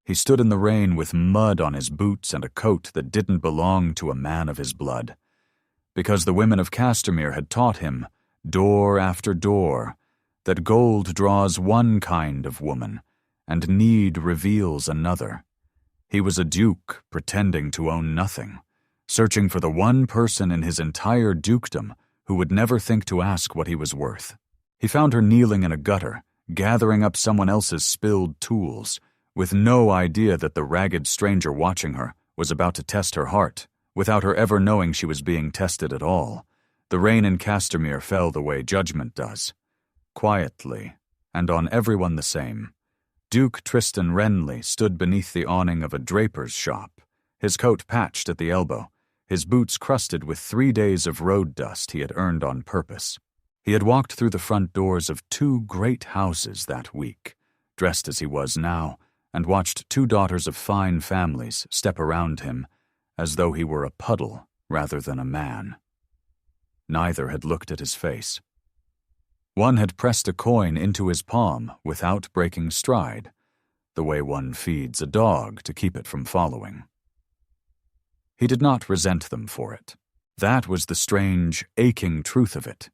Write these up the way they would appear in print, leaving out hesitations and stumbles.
He stood in the rain with mud on his boots and a coat that didn't belong to a man of his blood. Because the women of Castermere had taught him, door after door, that gold draws one kind of woman, and need reveals another. He was a duke pretending to own nothing, searching for the one person in his entire dukedom who would never think to ask what he was worth. He found her kneeling in a gutter, gathering up someone else's spilled tools, with no idea that the ragged stranger watching her was about to test her heart, without her ever knowing she was being tested at all. The rain in Castermere fell the way judgment does, quietly, and on everyone the same. Duke Tristan Wrenley stood beneath the awning of a draper's shop, his coat patched at the elbow, his boots crusted with 3 days of road dust he had earned on purpose. He had walked through the front doors of 2 great houses that week, dressed as he was now, and watched 2 daughters of fine families step around him as though he were a puddle rather than a man. Neither had looked at his face. One had pressed a coin into his palm without breaking stride, the way one feeds a dog to keep it from following. He did not resent them for it. That was the strange, aching truth of it.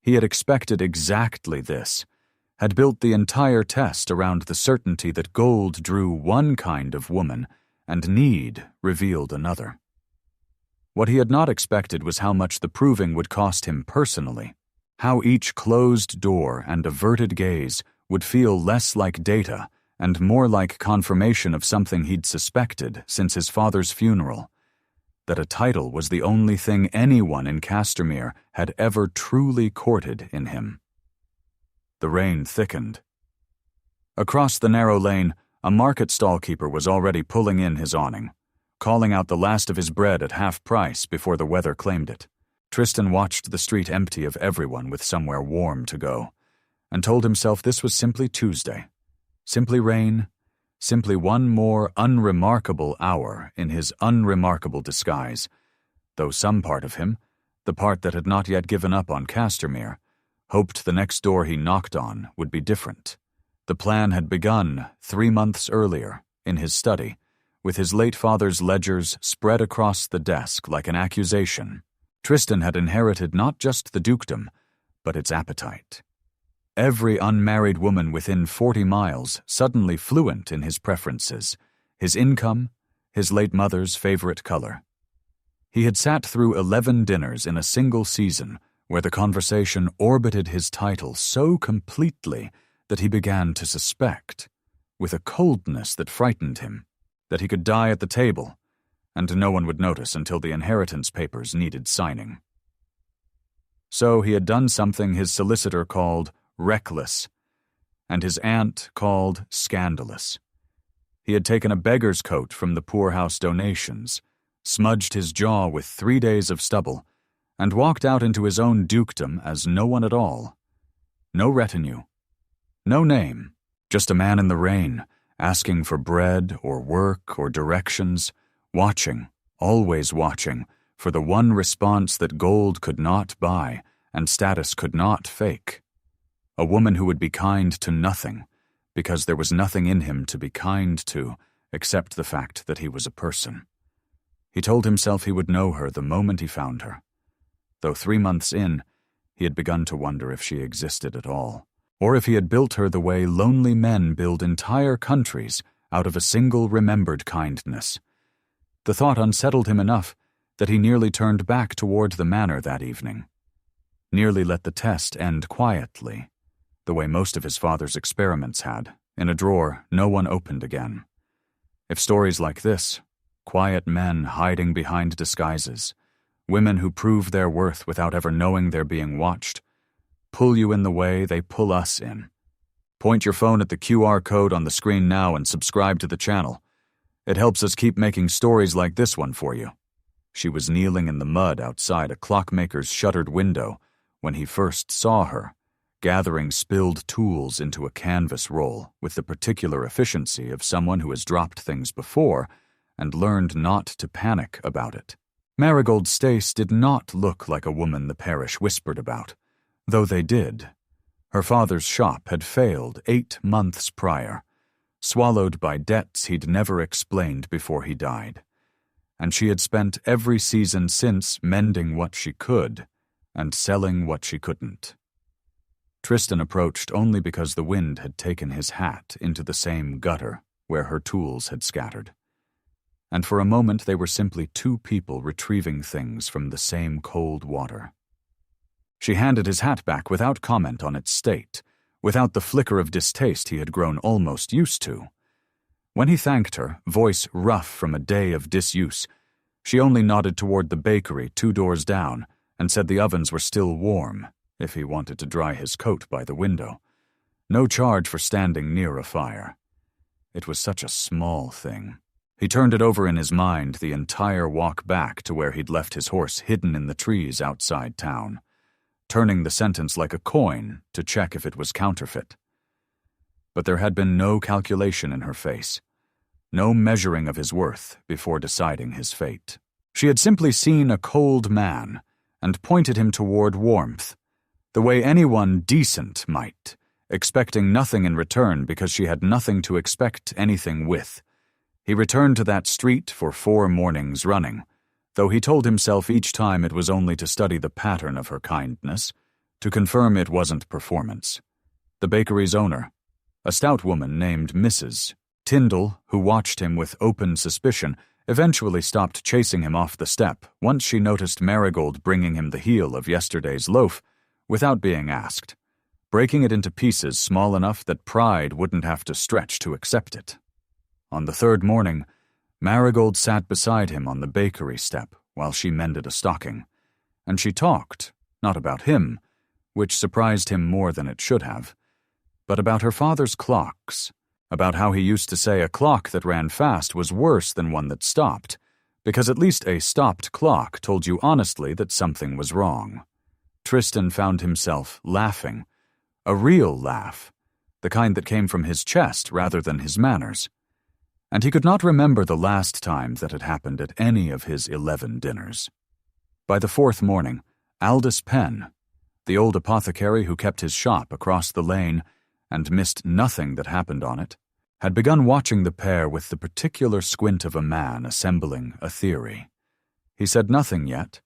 He had expected exactly this, had built the entire test around the certainty that gold drew one kind of woman and need revealed another. What he had not expected was how much the proving would cost him personally, how each closed door and averted gaze would feel less like data and more like confirmation of something he'd suspected since his father's funeral, that a title was the only thing anyone in Castermere had ever truly courted in him. The rain thickened. Across the narrow lane, a market stall keeper was already pulling in his awning, calling out the last of his bread at half price before the weather claimed it. Tristan watched the street empty of everyone with somewhere warm to go, and told himself this was simply Tuesday, simply rain, simply one more unremarkable hour in his unremarkable disguise, though some part of him, the part that had not yet given up on Castermere, hoped the next door he knocked on would be different. The plan had begun 3 months earlier, in his study, with his late father's ledgers spread across the desk like an accusation. Tristan had inherited not just the dukedom, but its appetite. Every unmarried woman within 40 miles suddenly fluent in his preferences, his income, his late mother's favorite color. He had sat through 11 dinners in a single season where the conversation orbited his title so completely that he began to suspect, with a coldness that frightened him, that he could die at the table, and no one would notice until the inheritance papers needed signing. So he had done something his solicitor called reckless, and his aunt called scandalous. He had taken a beggar's coat from the poorhouse donations, smudged his jaw with 3 days of stubble, and walked out into his own dukedom as no one at all. No retinue, no name, just a man in the rain, asking for bread or work or directions, watching, always watching, for the one response that gold could not buy and status could not fake. A woman who would be kind to nothing, because there was nothing in him to be kind to except the fact that he was a person. He told himself he would know her the moment he found her, though 3 months in, he had begun to wonder if she existed at all, or if he had built her the way lonely men build entire countries out of a single remembered kindness. The thought unsettled him enough that he nearly turned back toward the manor that evening, nearly let the test end quietly, the way most of his father's experiments had, in a drawer no one opened again. If stories like this, quiet men hiding behind disguises, women who prove their worth without ever knowing they're being watched, pull you in the way they pull us in. Point your phone at the QR code on the screen now and subscribe to the channel. It helps us keep making stories like this one for you. She was kneeling in the mud outside a clockmaker's shuttered window when he first saw her, gathering spilled tools into a canvas roll with the particular efficiency of someone who has dropped things before and learned not to panic about it. Marigold Stace did not look like a woman the parish whispered about, though they did. Her father's shop had failed 8 months prior, swallowed by debts he'd never explained before he died. And she had spent every season since mending what she could and selling what she couldn't. Tristan approached only because the wind had taken his hat into the same gutter where her tools had scattered. And for a moment they were simply two people retrieving things from the same cold water. She handed his hat back without comment on its state, without the flicker of distaste he had grown almost used to. When he thanked her, voice rough from a day of disuse, she only nodded toward the bakery 2 doors down and said the ovens were still warm if he wanted to dry his coat by the window. No charge for standing near a fire. It was such a small thing. He turned it over in his mind the entire walk back to where he'd left his horse hidden in the trees outside town, turning the sentence like a coin to check if it was counterfeit. But there had been no calculation in her face, no measuring of his worth before deciding his fate. She had simply seen a cold man and pointed him toward warmth, the way anyone decent might, expecting nothing in return because she had nothing to expect anything with. He returned to that street for 4 mornings running, though he told himself each time it was only to study the pattern of her kindness, to confirm it wasn't performance. The bakery's owner, a stout woman named Mrs. Tyndall, who watched him with open suspicion, eventually stopped chasing him off the step once she noticed Marigold bringing him the heel of yesterday's loaf without being asked, breaking it into pieces small enough that pride wouldn't have to stretch to accept it. On the 3rd morning, Marigold sat beside him on the bakery step while she mended a stocking, and she talked, not about him, which surprised him more than it should have, but about her father's clocks, about how he used to say a clock that ran fast was worse than one that stopped, because at least a stopped clock told you honestly that something was wrong. Tristan found himself laughing, a real laugh, the kind that came from his chest rather than his manners. And he could not remember the last time that had happened at any of his 11 dinners. By the 4th morning, Aldous Penn, the old apothecary who kept his shop across the lane and missed nothing that happened on it, had begun watching the pair with the particular squint of a man assembling a theory. He said nothing yet,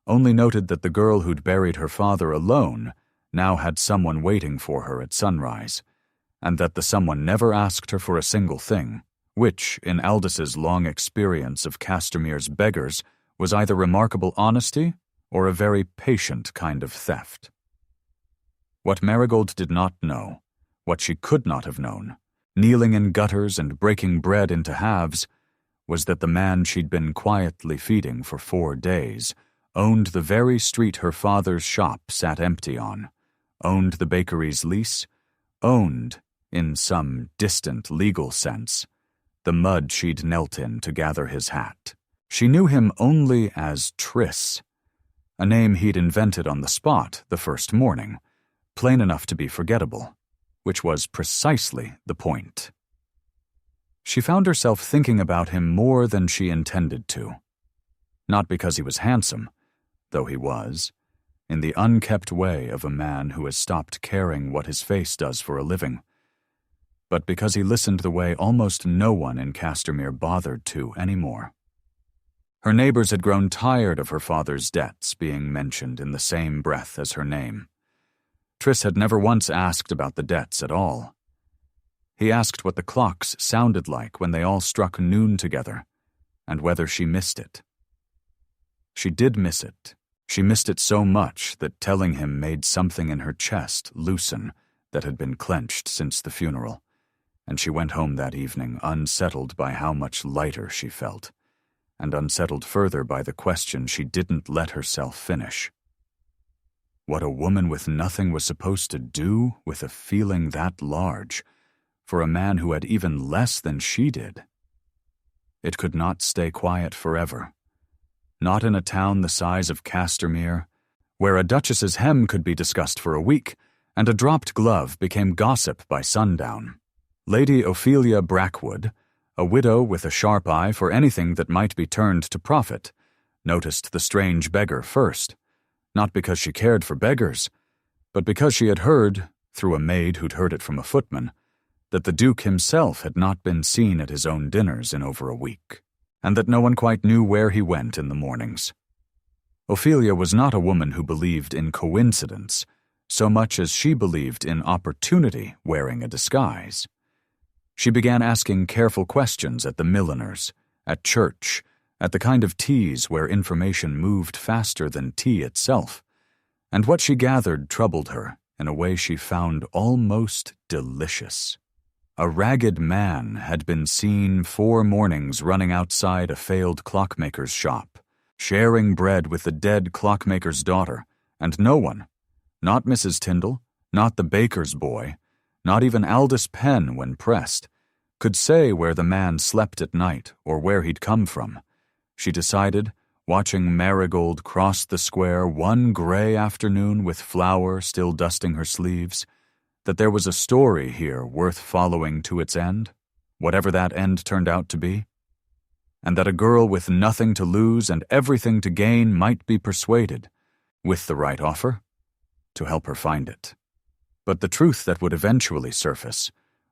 only noted that the girl who'd buried her father alone now had someone waiting for her at sunrise, and that the someone never asked her for a single thing, which, in Aldous' long experience of Castermere's beggars, was either remarkable honesty or a very patient kind of theft. What Marigold did not know, what she could not have known, kneeling in gutters and breaking bread into halves, was that the man she'd been quietly feeding for 4 days owned the very street her father's shop sat empty on, owned the bakery's lease, owned, in some distant legal sense, the mud she'd knelt in to gather his hat. She knew him only as Tris, a name he'd invented on the spot the first morning, plain enough to be forgettable, which was precisely the point. She found herself thinking about him more than she intended to. Not because he was handsome, though he was, in the unkept way of a man who has stopped caring what his face does for a living, but because he listened the way almost no one in Castermere bothered to anymore. Her neighbors had grown tired of her father's debts being mentioned in the same breath as her name. Tris had never once asked about the debts at all. He asked what the clocks sounded like when they all struck noon together, and whether she missed it. She did miss it. She missed it so much that telling him made something in her chest loosen that had been clenched since the funeral, and she went home that evening unsettled by how much lighter she felt, and unsettled further by the question she didn't let herself finish. What a woman with nothing was supposed to do with a feeling that large, for a man who had even less than she did. It could not stay quiet forever. Not in a town the size of Castermere, where a duchess's hem could be discussed for a week, and a dropped glove became gossip by sundown. Lady Ophelia Brackwood, a widow with a sharp eye for anything that might be turned to profit, noticed the strange beggar first, not because she cared for beggars, but because she had heard, through a maid who'd heard it from a footman, that the Duke himself had not been seen at his own dinners in over a week, and that no one quite knew where he went in the mornings. Ophelia was not a woman who believed in coincidence so much as she believed in opportunity wearing a disguise. She began asking careful questions at the milliner's, at church, at the kind of teas where information moved faster than tea itself, and what she gathered troubled her in a way she found almost delicious. A ragged man had been seen 4 mornings running outside a failed clockmaker's shop, sharing bread with the dead clockmaker's daughter, and no one, not Mrs. Tyndall, not the baker's boy, not even Aldous Penn when pressed, could say where the man slept at night or where he'd come from. She decided, watching Marigold cross the square one gray afternoon with flour still dusting her sleeves, that there was a story here worth following to its end, whatever that end turned out to be, and that a girl with nothing to lose and everything to gain might be persuaded, with the right offer, to help her find it. But the truth that would eventually surface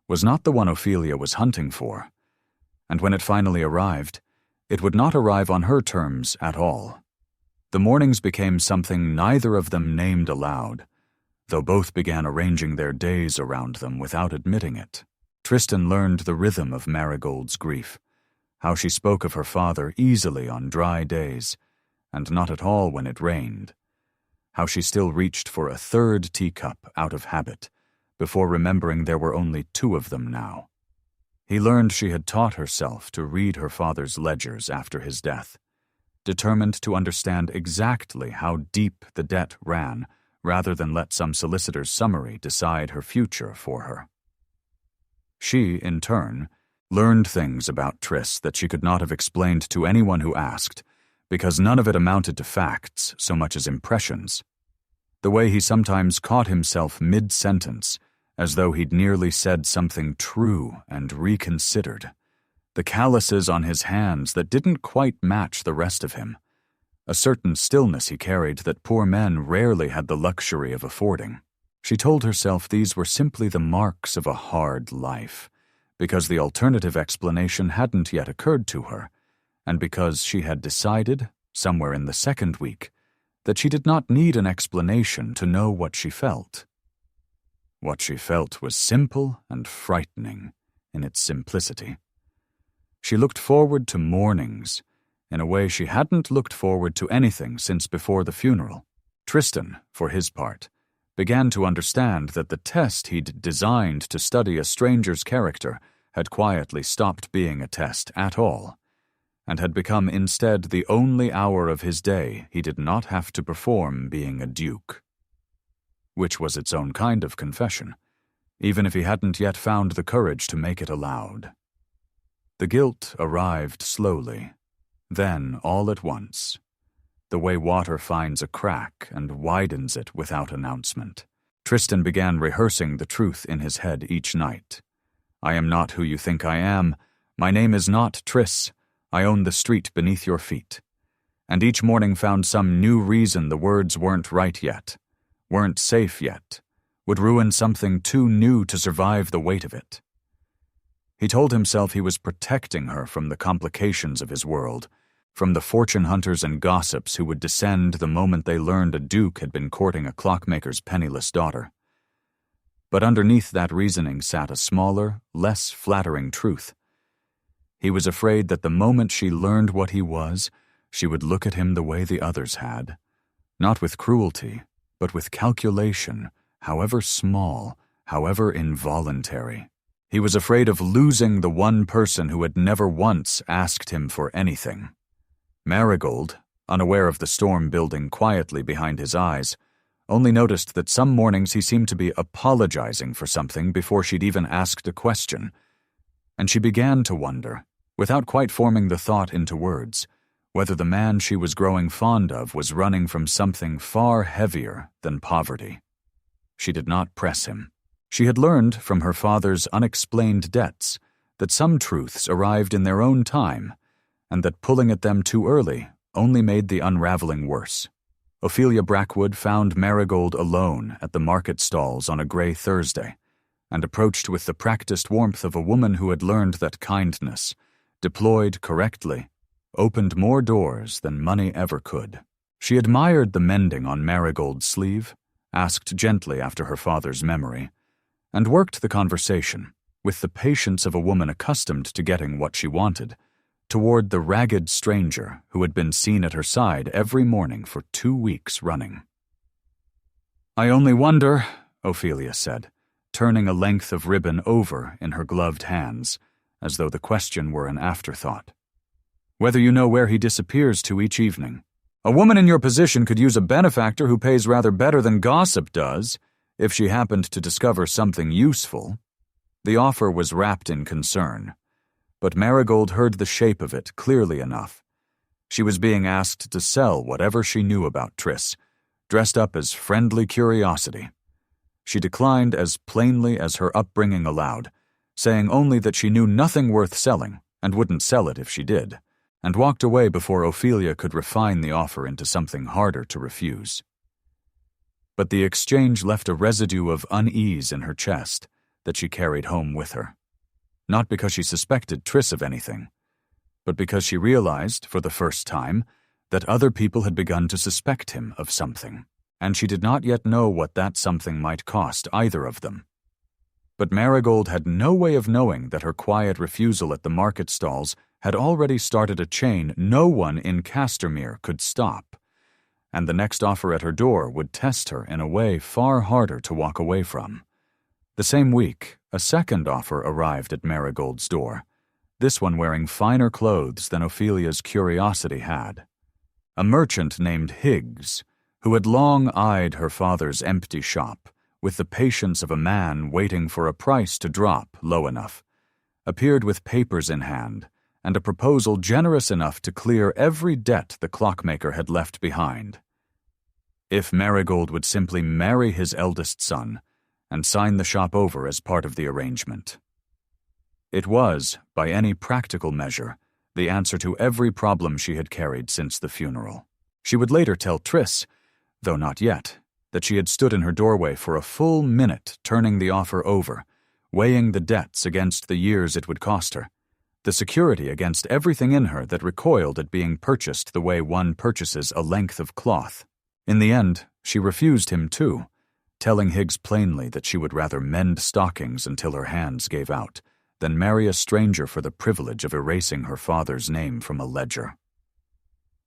was not the one Ophelia was hunting for, and when it finally arrived, it would not arrive on her terms at all. The mornings became something neither of them named aloud, though both began arranging their days around them without admitting it. Tristan learned the rhythm of Marigold's grief, how she spoke of her father easily on dry days, and not at all when it rained, how she still reached for a 3rd teacup out of habit, before remembering there were only 2 of them now. He learned she had taught herself to read her father's ledgers after his death, determined to understand exactly how deep the debt ran rather than let some solicitor's summary decide her future for her. She, in turn, learned things about Tris that she could not have explained to anyone who asked, because none of it amounted to facts so much as impressions. The way he sometimes caught himself mid-sentence, as though he'd nearly said something true and reconsidered. The calluses on his hands that didn't quite match the rest of him. A certain stillness he carried that poor men rarely had the luxury of affording. She told herself these were simply the marks of a hard life, because the alternative explanation hadn't yet occurred to her, and because she had decided, somewhere in the 2nd week, that she did not need an explanation to know what she felt. What she felt was simple and frightening in its simplicity. She looked forward to mornings in a way she hadn't looked forward to anything since before the funeral. Tristan, for his part, began to understand that the test he'd designed to study a stranger's character had quietly stopped being a test at all, and had become instead the only hour of his day he did not have to perform being a duke. Which was its own kind of confession, even if he hadn't yet found the courage to make it aloud. The guilt arrived slowly, then all at once, the way water finds a crack and widens it without announcement. Tristan began rehearsing the truth in his head each night. I am not who you think I am. My name is not Tris. I own the street beneath your feet. And each morning found some new reason the words weren't right yet, weren't safe yet, would ruin something too new to survive the weight of it. He told himself he was protecting her from the complications of his world, from the fortune hunters and gossips who would descend the moment they learned a duke had been courting a clockmaker's penniless daughter. But underneath that reasoning sat a smaller, less flattering truth. He was afraid that the moment she learned what he was, she would look at him the way the others had, not with cruelty, but with calculation, however small, however involuntary. He was afraid of losing the one person who had never once asked him for anything. Marigold, unaware of the storm building quietly behind his eyes, only noticed that some mornings he seemed to be apologizing for something before she'd even asked a question, and she began to wonder, without quite forming the thought into words, whether the man she was growing fond of was running from something far heavier than poverty. She did not press him. She had learned from her father's unexplained debts that some truths arrived in their own time, and that pulling at them too early only made the unraveling worse. Ophelia Brackwood found Marigold alone at the market stalls on a gray Thursday, and approached with the practiced warmth of a woman who had learned that kindness, deployed correctly, opened more doors than money ever could. She admired the mending on Marigold's sleeve, asked gently after her father's memory, and worked the conversation, with the patience of a woman accustomed to getting what she wanted, toward the ragged stranger who had been seen at her side every morning for 2 weeks running. "I only wonder," Ophelia said, turning a length of ribbon over in her gloved hands, as though the question were an afterthought, "whether you know where he disappears to each evening. A woman in your position could use a benefactor who pays rather better than gossip does, if she happened to discover something useful." The offer was wrapped in concern, but Marigold heard the shape of it clearly enough. She was being asked to sell whatever she knew about Triss, dressed up as friendly curiosity. She declined as plainly as her upbringing allowed, saying only that she knew nothing worth selling and wouldn't sell it if she did, and walked away before Ophelia could refine the offer into something harder to refuse. But the exchange left a residue of unease in her chest that she carried home with her. Not because she suspected Triss of anything, but because she realized, for the first time, that other people had begun to suspect him of something, and she did not yet know what that something might cost either of them. But Marigold had no way of knowing that her quiet refusal at the market stalls had already started a chain no one in Castermere could stop, and the next offer at her door would test her in a way far harder to walk away from. The same week, a second offer arrived at Marigold's door, this one wearing finer clothes than Ophelia's curiosity had. A merchant named Higgs, who had long eyed her father's empty shop with the patience of a man waiting for a price to drop low enough, appeared with papers in hand and a proposal generous enough to clear every debt the clockmaker had left behind. If Marigold would simply marry his eldest son and sign the shop over as part of the arrangement. It was, by any practical measure, the answer to every problem she had carried since the funeral. She would later tell Triss, though not yet, that she had stood in her doorway for a full minute turning the offer over, weighing the debts against the years it would cost her, the security against everything in her that recoiled at being purchased the way one purchases a length of cloth. In the end, she refused him too, telling Higgs plainly that she would rather mend stockings until her hands gave out than marry a stranger for the privilege of erasing her father's name from a ledger.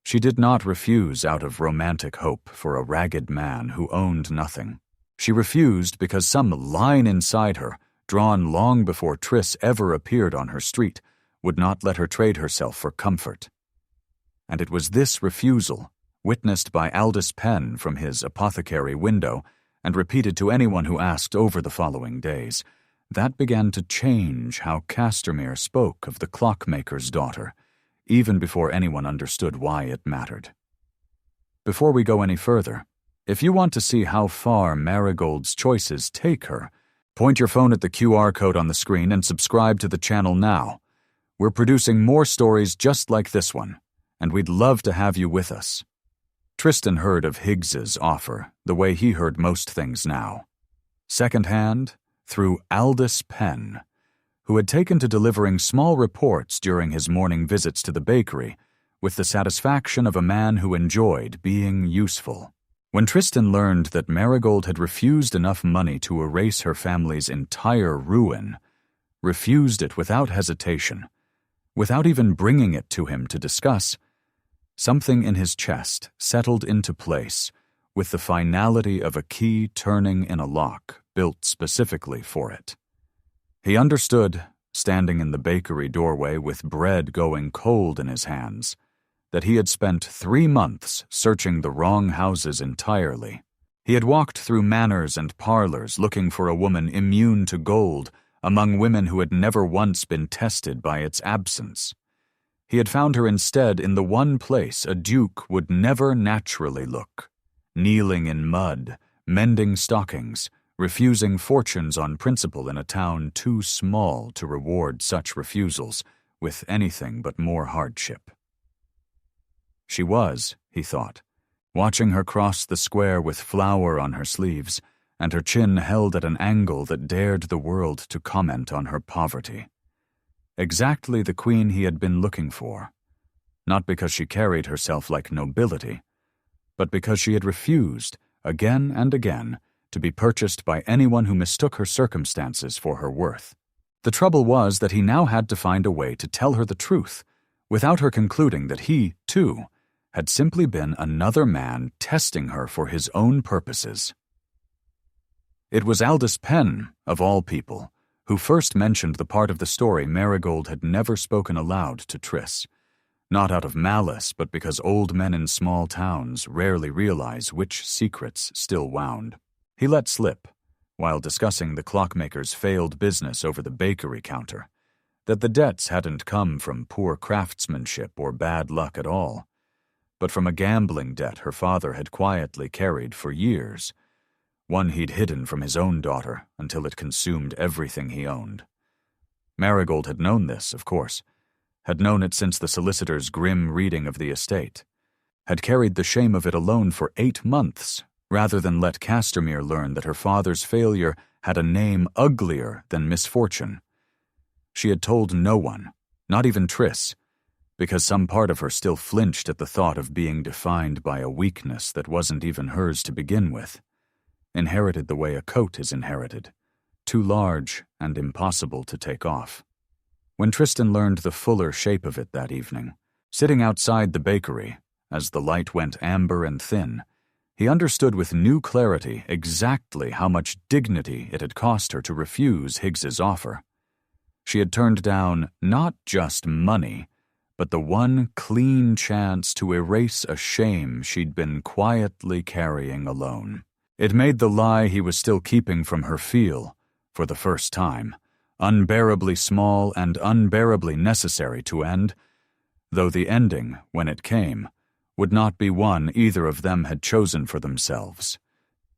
She did not refuse out of romantic hope for a ragged man who owned nothing. She refused because some line inside her, drawn long before Triss ever appeared on her street, would not let her trade herself for comfort. And it was this refusal, witnessed by Aldous Penn from his apothecary window, and repeated to anyone who asked over the following days, that began to change how Castermere spoke of the clockmaker's daughter, even before anyone understood why it mattered. Before we go any further, if you want to see how far Marigold's choices take her, point your phone at the QR code on the screen and subscribe to the channel now. We're producing more stories just like this one, and we'd love to have you with us. Tristan heard of Higgs's offer the way he heard most things now. Secondhand, through Aldous Penn, who had taken to delivering small reports during his morning visits to the bakery with the satisfaction of a man who enjoyed being useful. When Tristan learned that Marigold had refused enough money to erase her family's entire ruin, refused it without hesitation, without even bringing it to him to discuss, something in his chest settled into place with the finality of a key turning in a lock built specifically for it. He understood, standing in the bakery doorway with bread going cold in his hands, that he had spent 3 months searching the wrong houses entirely. He had walked through manors and parlors looking for a woman immune to gold among women who had never once been tested by its absence. He had found her instead in the one place a duke would never naturally look, kneeling in mud, mending stockings, refusing fortunes on principle in a town too small to reward such refusals with anything but more hardship. She was, he thought, watching her cross the square with flour on her sleeves and her chin held at an angle that dared the world to comment on her poverty. Exactly the queen he had been looking for, not because she carried herself like nobility, but because she had refused, again and again, to be purchased by anyone who mistook her circumstances for her worth. The trouble was that he now had to find a way to tell her the truth, without her concluding that he, too, had simply been another man testing her for his own purposes. It was Aldous Penn, of all people, who first mentioned the part of the story Marigold had never spoken aloud to Tris, not out of malice but because old men in small towns rarely realize which secrets still wound. He let slip, while discussing the clockmaker's failed business over the bakery counter, that the debts hadn't come from poor craftsmanship or bad luck at all, but from a gambling debt her father had quietly carried for years, one he'd hidden from his own daughter until it consumed everything he owned. Marigold had known this, of course, had known it since the solicitor's grim reading of the estate, had carried the shame of it alone for 8 months, rather than let Castermere learn that her father's failure had a name uglier than misfortune. She had told no one, not even Tris, because some part of her still flinched at the thought of being defined by a weakness that wasn't even hers to begin with, inherited the way a coat is inherited, too large and impossible to take off. When Tristan learned the fuller shape of it that evening, sitting outside the bakery, as the light went amber and thin, he understood with new clarity exactly how much dignity it had cost her to refuse Higgs's offer. She had turned down not just money, but the one clean chance to erase a shame she'd been quietly carrying alone. It made the lie he was still keeping from her feel, for the first time, unbearably small and unbearably necessary to end, though the ending, when it came, would not be one either of them had chosen for themselves.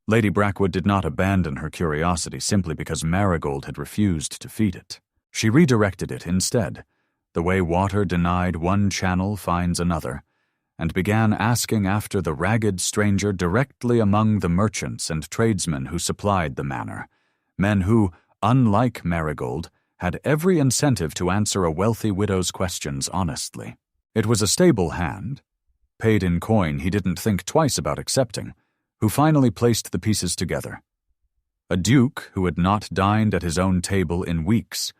Lady Brackwood did not abandon her curiosity simply because Marigold had refused to feed it. She redirected it instead, the way water denied one channel finds another, and began asking after the ragged stranger directly among the merchants and tradesmen who supplied the manor, men who, unlike Marigold, had every incentive to answer a wealthy widow's questions honestly. It was a stable hand, paid in coin he didn't think twice about accepting, who finally placed the pieces together. A duke who had not dined at his own table in weeks,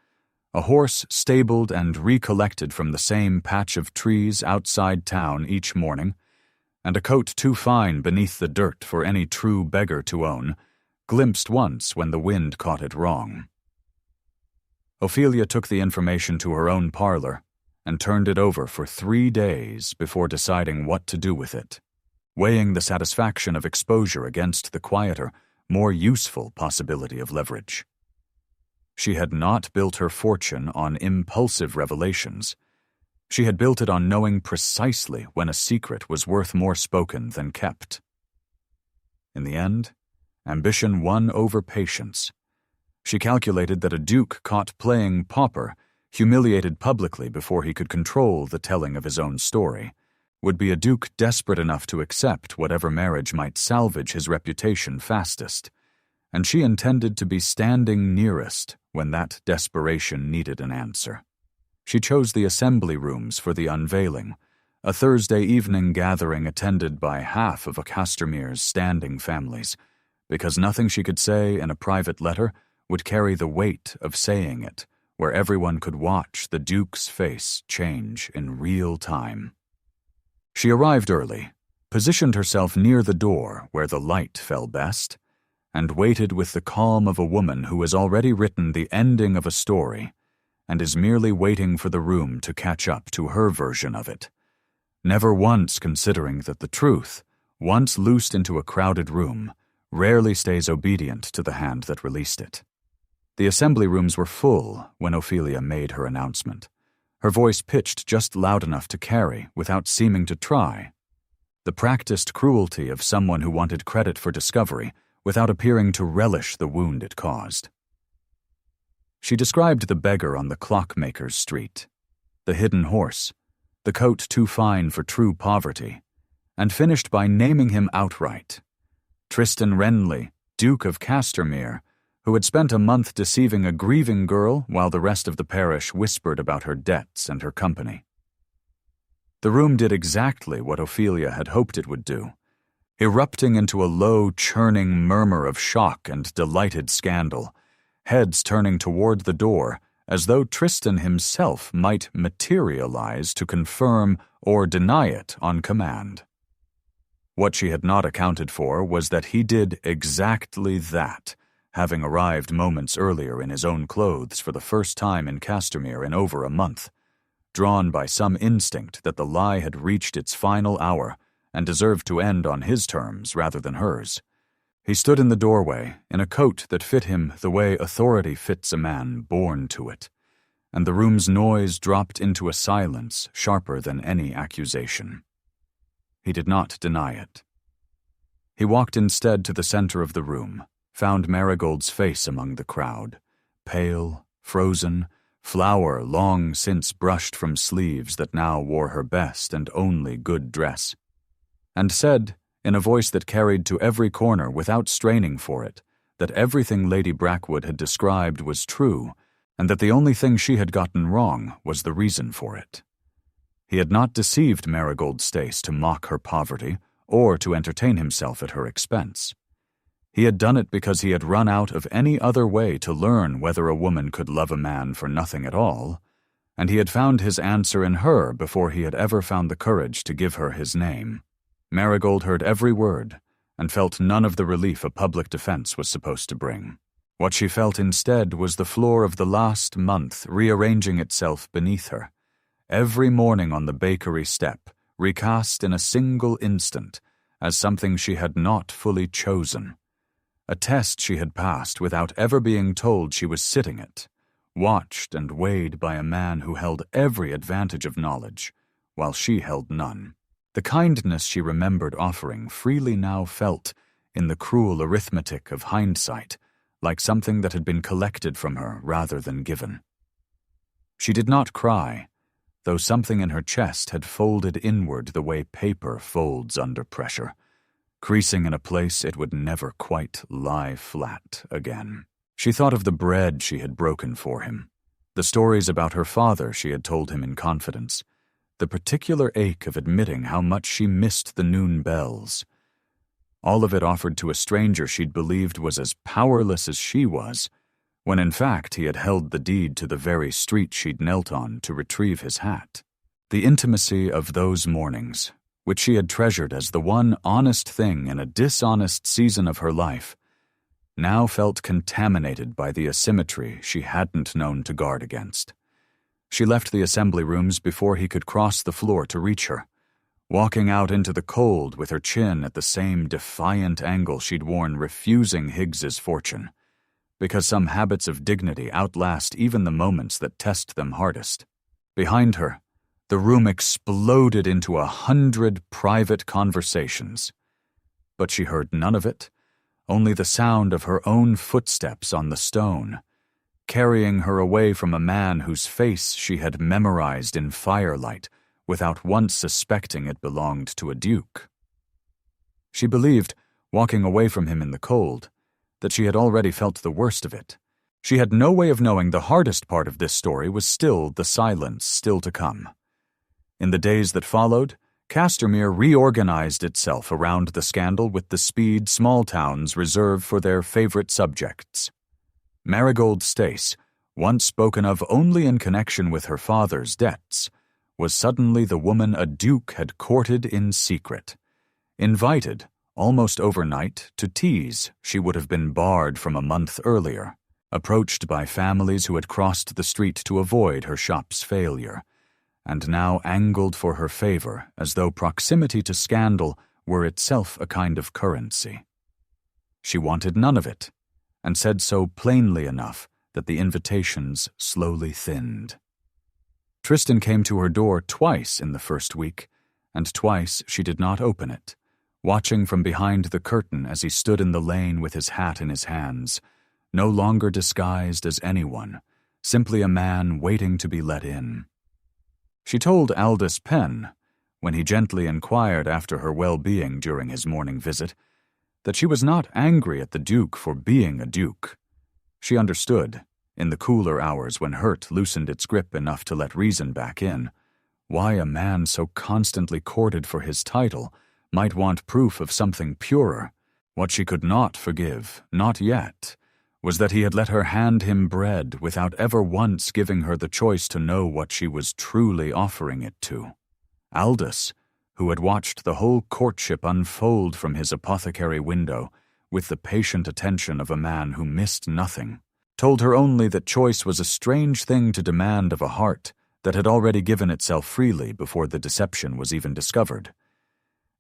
a horse stabled and recollected from the same patch of trees outside town each morning, and a coat too fine beneath the dirt for any true beggar to own, glimpsed once when the wind caught it wrong. Ophelia took the information to her own parlor and turned it over for 3 days before deciding what to do with it, weighing the satisfaction of exposure against the quieter, more useful possibility of leverage. She had not built her fortune on impulsive revelations. She had built it on knowing precisely when a secret was worth more spoken than kept. In the end, ambition won over patience. She calculated that a duke caught playing pauper, humiliated publicly before he could control the telling of his own story, would be a duke desperate enough to accept whatever marriage might salvage his reputation fastest, and she intended to be standing nearest when that desperation needed an answer. She chose the assembly rooms for the unveiling, a Thursday evening gathering attended by half of a Castermere's standing families, because nothing she could say in a private letter would carry the weight of saying it, where everyone could watch the Duke's face change in real time. She arrived early, positioned herself near the door where the light fell best, and waited with the calm of a woman who has already written the ending of a story and is merely waiting for the room to catch up to her version of it, never once considering that the truth, once loosed into a crowded room, rarely stays obedient to the hand that released it. The assembly rooms were full when Ophelia made her announcement, her voice pitched just loud enough to carry without seeming to try, the practiced cruelty of someone who wanted credit for discovery without appearing to relish the wound it caused. She described the beggar on the clockmaker's street, the hidden horse, the coat too fine for true poverty, and finished by naming him outright. Tristan Wrenley, Duke of Castermere, who had spent a month deceiving a grieving girl while the rest of the parish whispered about her debts and her company. The room did exactly what Ophelia had hoped it would do, erupting into a low, churning murmur of shock and delighted scandal, heads turning toward the door as though Tristan himself might materialize to confirm or deny it on command. What she had not accounted for was that he did exactly that, having arrived moments earlier in his own clothes for the first time in Castermere in over a month, drawn by some instinct that the lie had reached its final hour and deserved to end on his terms rather than hers. He stood in the doorway, in a coat that fit him the way authority fits a man born to it, and the room's noise dropped into a silence sharper than any accusation. He did not deny it. He walked instead to the center of the room, found Marigold's face among the crowd, pale, frozen, flour long since brushed from sleeves that now wore her best and only good dress, and said, in a voice that carried to every corner without straining for it, that everything Lady Brackwood had described was true, and that the only thing she had gotten wrong was the reason for it. He had not deceived Marigold Stace to mock her poverty or to entertain himself at her expense. He had done it because he had run out of any other way to learn whether a woman could love a man for nothing at all, and he had found his answer in her before he had ever found the courage to give her his name. Marigold heard every word and felt none of the relief a public defense was supposed to bring. What she felt instead was the floor of the last month rearranging itself beneath her, every morning on the bakery step, recast in a single instant as something she had not fully chosen, a test she had passed without ever being told she was sitting it, watched and weighed by a man who held every advantage of knowledge, while she held none. The kindness she remembered offering freely now felt, in the cruel arithmetic of hindsight, like something that had been collected from her rather than given. She did not cry, though something in her chest had folded inward the way paper folds under pressure, creasing in a place it would never quite lie flat again. She thought of the bread she had broken for him, the stories about her father she had told him in confidence, the particular ache of admitting how much she missed the noon bells. All of it offered to a stranger she'd believed was as powerless as she was, when in fact he had held the deed to the very street she'd knelt on to retrieve his hat. The intimacy of those mornings, which she had treasured as the one honest thing in a dishonest season of her life, now felt contaminated by the asymmetry she hadn't known to guard against. She left the assembly rooms before he could cross the floor to reach her, walking out into the cold with her chin at the same defiant angle she'd worn refusing Higgs's fortune, because some habits of dignity outlast even the moments that test them hardest. Behind her, the room exploded into 100 private conversations, but she heard none of it, only the sound of her own footsteps on the stone, carrying her away from a man whose face she had memorized in firelight without once suspecting it belonged to a duke. She believed, walking away from him in the cold, that she had already felt the worst of it. She had no way of knowing the hardest part of this story was still the silence still to come. In the days that followed, Castermere reorganized itself around the scandal with the speed small towns reserve for their favorite subjects. Marigold Stace, once spoken of only in connection with her father's debts, was suddenly the woman a duke had courted in secret, invited, almost overnight, to teas she would have been barred from a month earlier, approached by families who had crossed the street to avoid her shop's failure, and now angled for her favor as though proximity to scandal were itself a kind of currency. She wanted none of it, and said so plainly enough that the invitations slowly thinned. Tristan came to her door twice in the first week, and twice she did not open it, watching from behind the curtain as he stood in the lane with his hat in his hands, no longer disguised as anyone, simply a man waiting to be let in. She told Aldous Penn, when he gently inquired after her well-being during his morning visit, that she was not angry at the Duke for being a Duke. She understood, in the cooler hours when hurt loosened its grip enough to let reason back in, why a man so constantly courted for his title might want proof of something purer. What she could not forgive, not yet, was that he had let her hand him bread without ever once giving her the choice to know what she was truly offering it to. Aldous, who had watched the whole courtship unfold from his apothecary window with the patient attention of a man who missed nothing, told her only that choice was a strange thing to demand of a heart that had already given itself freely before the deception was even discovered,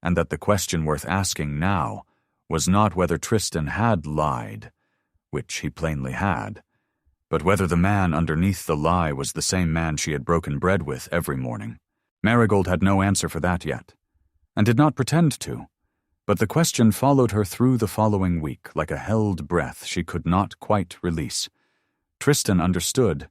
and that the question worth asking now was not whether Tristan had lied, which he plainly had, but whether the man underneath the lie was the same man she had broken bread with every morning. Marigold had no answer for that yet, and did not pretend to, but the question followed her through the following week like a held breath she could not quite release. Tristan understood,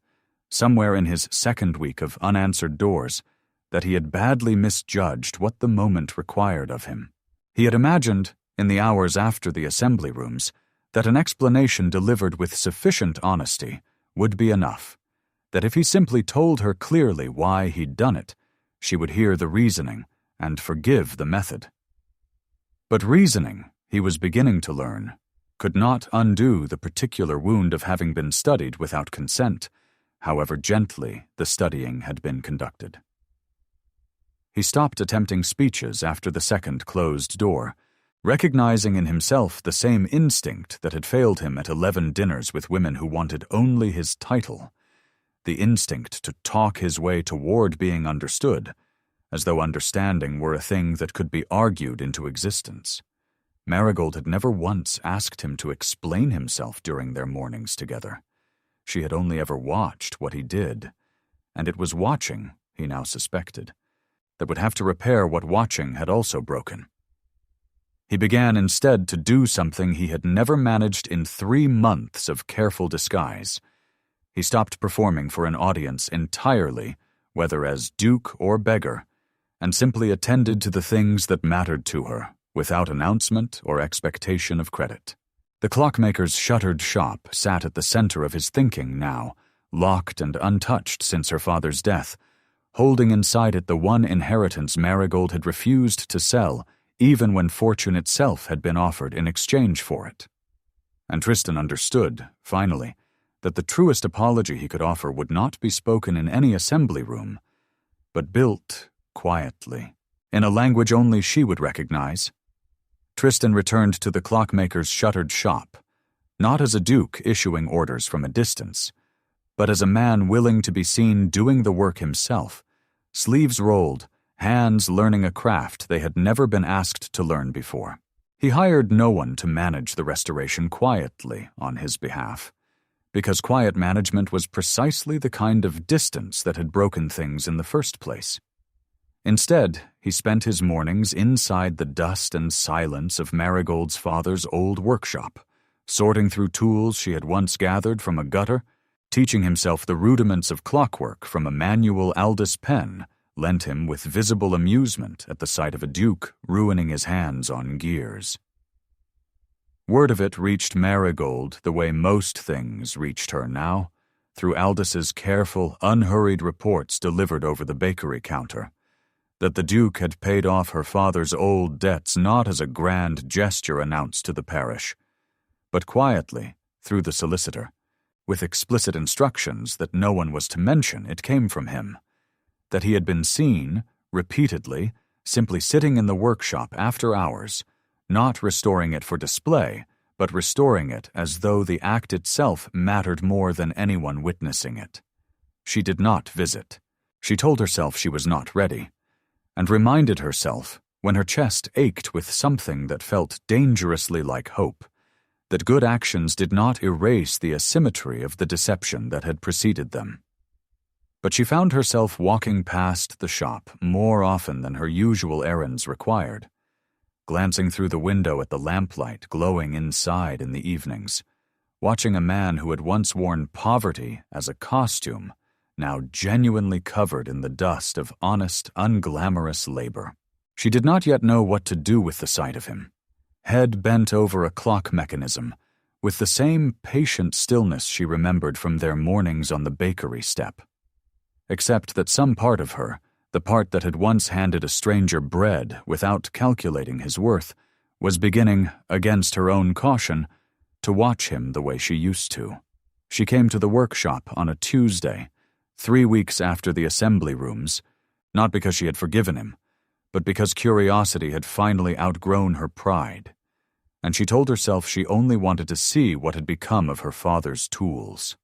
somewhere in his second week of unanswered doors, that he had badly misjudged what the moment required of him. He had imagined, in the hours after the assembly rooms, that an explanation delivered with sufficient honesty would be enough, that if he simply told her clearly why he'd done it, she would hear the reasoning and forgive the method. But reasoning, he was beginning to learn, could not undo the particular wound of having been studied without consent, however gently the studying had been conducted. He stopped attempting speeches after the second closed door, recognizing in himself the same instinct that had failed him at 11 dinners with women who wanted only his title, the instinct to talk his way toward being understood, as though understanding were a thing that could be argued into existence. Marigold had never once asked him to explain himself during their mornings together. She had only ever watched what he did, and it was watching, he now suspected, that would have to repair what watching had also broken. He began instead to do something he had never managed in 3 months of careful disguise. He stopped performing for an audience entirely, whether as Duke or Beggar, and simply attended to the things that mattered to her, without announcement or expectation of credit. The clockmaker's shuttered shop sat at the center of his thinking now, locked and untouched since her father's death, holding inside it the one inheritance Marigold had refused to sell, even when fortune itself had been offered in exchange for it. And Tristan understood, finally, that the truest apology he could offer would not be spoken in any assembly room, but built quietly, in a language only she would recognize. Tristan returned to the clockmaker's shuttered shop, not as a duke issuing orders from a distance, but as a man willing to be seen doing the work himself, sleeves rolled, hands learning a craft they had never been asked to learn before. He hired no one to manage the restoration quietly on his behalf, because quiet management was precisely the kind of distance that had broken things in the first place. Instead, he spent his mornings inside the dust and silence of Marigold's father's old workshop, sorting through tools she had once gathered from a gutter, teaching himself the rudiments of clockwork from a manual Aldous pen lent him with visible amusement at the sight of a duke ruining his hands on gears. Word of it reached Marigold the way most things reached her now, through Aldous's careful, unhurried reports delivered over the bakery counter, that the Duke had paid off her father's old debts not as a grand gesture announced to the parish, but quietly, through the solicitor, with explicit instructions that no one was to mention it came from him, that he had been seen, repeatedly, simply sitting in the workshop after hours, not restoring it for display, but restoring it as though the act itself mattered more than anyone witnessing it. She did not visit. She told herself she was not ready, and reminded herself, when her chest ached with something that felt dangerously like hope, that good actions did not erase the asymmetry of the deception that had preceded them. But she found herself walking past the shop more often than her usual errands required, glancing through the window at the lamplight glowing inside in the evenings, watching a man who had once worn poverty as a costume, now genuinely covered in the dust of honest, unglamorous labor. She did not yet know what to do with the sight of him. head bent over a clock mechanism, with the same patient stillness she remembered from their mornings on the bakery step. Except that some part of her, the part that had once handed a stranger bread without calculating his worth, was beginning, against her own caution, to watch him the way she used to. She came to the workshop on a Tuesday, 3 weeks after the assembly rooms, not because she had forgiven him, but because curiosity had finally outgrown her pride, and she told herself she only wanted to see what had become of her father's tools.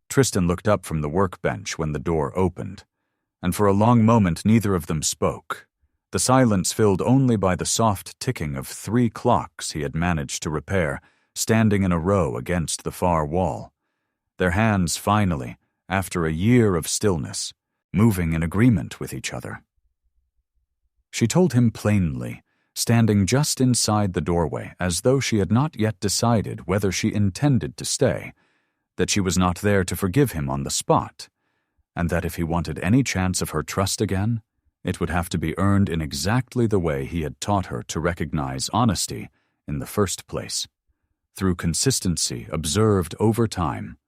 Tristan looked up from the workbench when the door opened, and for a long moment neither of them spoke, the silence filled only by the soft ticking of 3 clocks he had managed to repair, standing in a row against the far wall, their hands finally, after a year of stillness, moving in agreement with each other. She told him plainly, standing just inside the doorway as though she had not yet decided whether she intended to stay, that she was not there to forgive him on the spot, and that if he wanted any chance of her trust again, it would have to be earned in exactly the way he had taught her to recognize honesty in the first place, through consistency observed over time,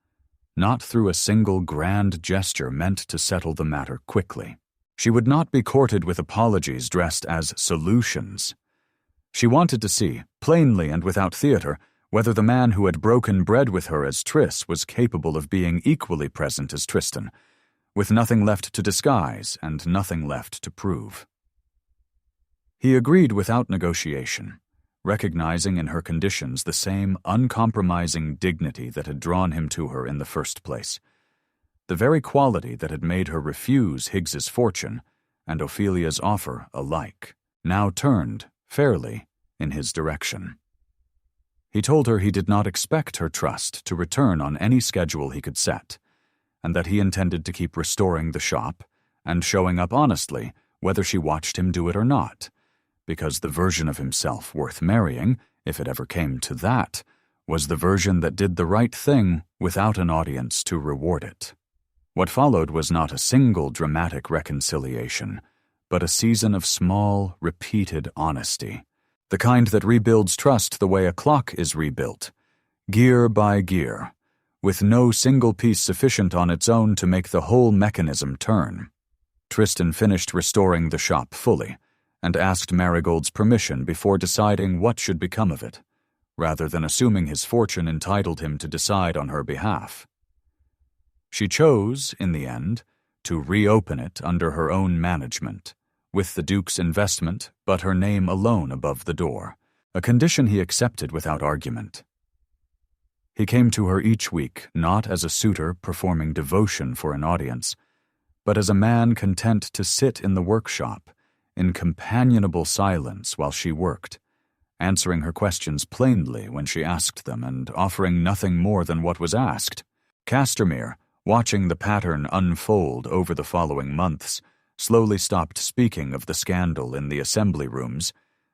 not through a single grand gesture meant to settle the matter quickly. She would not be courted with apologies dressed as solutions. She wanted to see, plainly and without theater, whether the man who had broken bread with her as Tris was capable of being equally present as Tristan, with nothing left to disguise and nothing left to prove. He agreed without negotiation, recognizing in her conditions the same uncompromising dignity that had drawn him to her in the first place, the very quality that had made her refuse Higgs's fortune and Ophelia's offer alike, now turned, fairly, in his direction. He told her he did not expect her trust to return on any schedule he could set, and that he intended to keep restoring the shop and showing up honestly whether she watched him do it or not, because the version of himself worth marrying, if it ever came to that, was the version that did the right thing without an audience to reward it. What followed was not a single dramatic reconciliation, but a season of small, repeated honesty, the kind that rebuilds trust the way a clock is rebuilt, gear by gear, with no single piece sufficient on its own to make the whole mechanism turn. Tristan finished restoring the shop fully, and asked Marigold's permission before deciding what should become of it, rather than assuming his fortune entitled him to decide on her behalf. She chose, in the end, to reopen it under her own management, with the Duke's investment but her name alone above the door, a condition he accepted without argument. He came to her each week not as a suitor performing devotion for an audience, but as a man content to sit in the workshop in companionable silence while she worked, answering her questions plainly when she asked them and offering nothing more than what was asked. Castermere, watching the pattern unfold over the following months, slowly stopped speaking of the scandal in the assembly rooms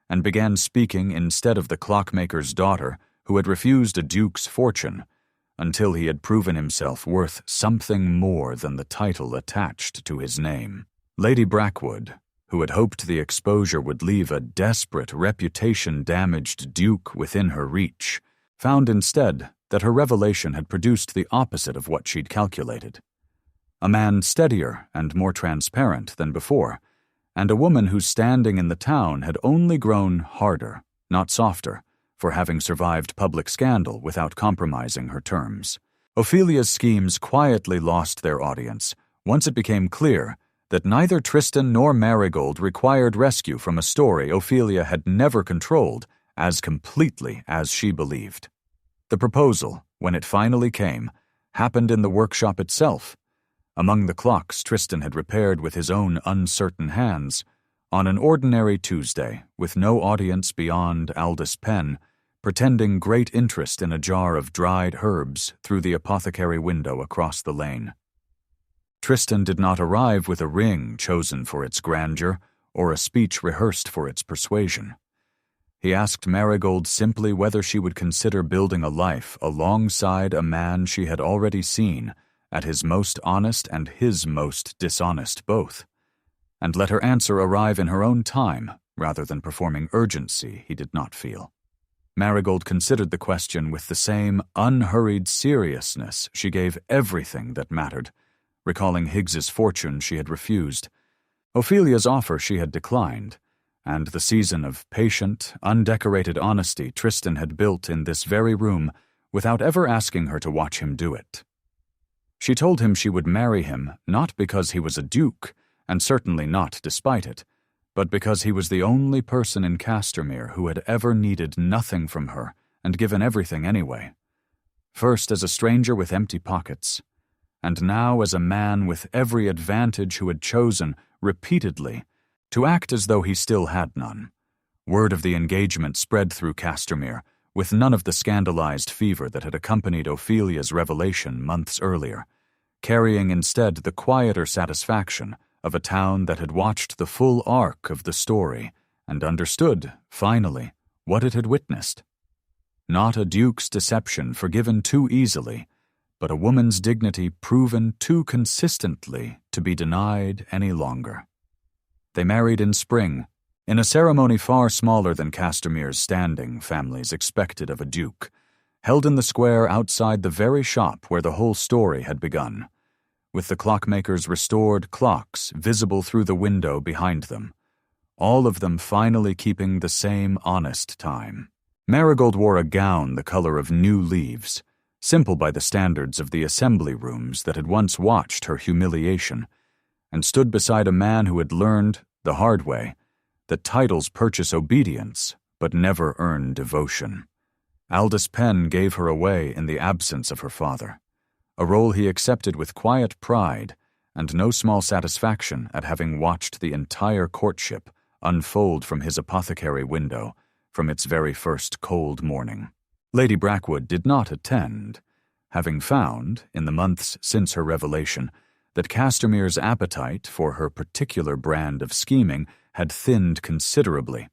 and began speaking instead of the clockmaker's daughter who had refused a duke's fortune until he had proven himself worth something more than the title attached to his name. Lady Brackwood, who had hoped the exposure would leave a desperate, reputation-damaged duke within her reach, found instead that her revelation had produced the opposite of what she'd calculated. A man steadier and more transparent than before, and a woman whose standing in the town had only grown harder, not softer, for having survived public scandal without compromising her terms. Ophelia's schemes quietly lost their audience once it became clear that neither Tristan nor Marigold required rescue from a story Ophelia had never controlled as completely as she believed. The proposal, when it finally came, happened in the workshop itself, among the clocks Tristan had repaired with his own uncertain hands, on an ordinary Tuesday, with no audience beyond Aldous Penn, pretending great interest in a jar of dried herbs through the apothecary window across the lane. Tristan did not arrive with a ring chosen for its grandeur or a speech rehearsed for its persuasion. He asked Marigold simply whether she would consider building a life alongside a man she had already seen at his most honest and his most dishonest both, and let her answer arrive in her own time, rather than performing urgency he did not feel. Marigold considered the question with the same unhurried seriousness she gave everything that mattered, recalling Higgs's fortune she had refused, Ophelia's offer she had declined, and the season of patient, undecorated honesty Tristan had built in this very room without ever asking her to watch him do it. She told him she would marry him not because he was a duke, and certainly not despite it, but because he was the only person in Castermere who had ever needed nothing from her and given everything anyway. First as a stranger with empty pockets, and now as a man with every advantage who had chosen, repeatedly, to act as though he still had none. Word of the engagement spread through Castermere, with none of the scandalized fever that had accompanied Ophelia's revelation months earlier, carrying instead the quieter satisfaction of a town that had watched the full arc of the story and understood, finally, what it had witnessed. Not a duke's deception forgiven too easily, but a woman's dignity proven too consistently to be denied any longer. They married in spring, in a ceremony far smaller than Castermere's standing families expected of a duke, held in the square outside the very shop where the whole story had begun, with the clockmaker's restored clocks visible through the window behind them, all of them finally keeping the same honest time. Marigold wore a gown the color of new leaves, simple by the standards of the assembly rooms that had once watched her humiliation, and stood beside a man who had learned, the hard way, that titles purchase obedience but never earn devotion. Aldous Penn gave her away in the absence of her father, a role he accepted with quiet pride and no small satisfaction at having watched the entire courtship unfold from his apothecary window from its very first cold morning. Lady Brackwood did not attend, having found, in the months since her revelation, that Castermere's appetite for her particular brand of scheming had thinned considerably,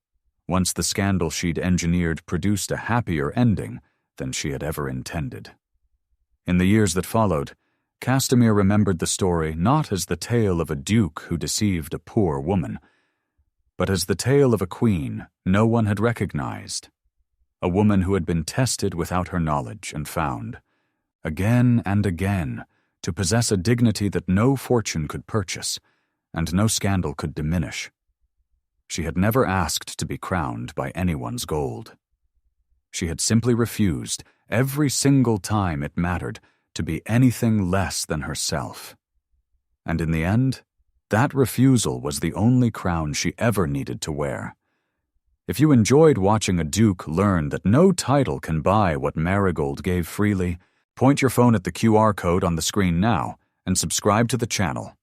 once the scandal she'd engineered produced a happier ending than she had ever intended. In the years that followed, Castermere remembered the story not as the tale of a duke who deceived a poor woman, but as the tale of a queen no one had recognized, a woman who had been tested without her knowledge and found, again and again, to possess a dignity that no fortune could purchase and no scandal could diminish. She had never asked to be crowned by anyone's gold. She had simply refused, every single time it mattered, to be anything less than herself. And in the end, that refusal was the only crown she ever needed to wear. If you enjoyed watching a duke learn that no title can buy what Marigold gave freely, point your phone at the QR code on the screen now and subscribe to the channel.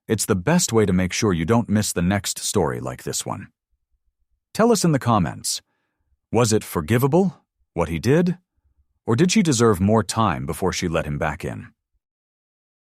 It's the best way to make sure you don't miss the next story like this one. Tell us in the comments, was it forgivable, what he did, or did she deserve more time before she let him back in?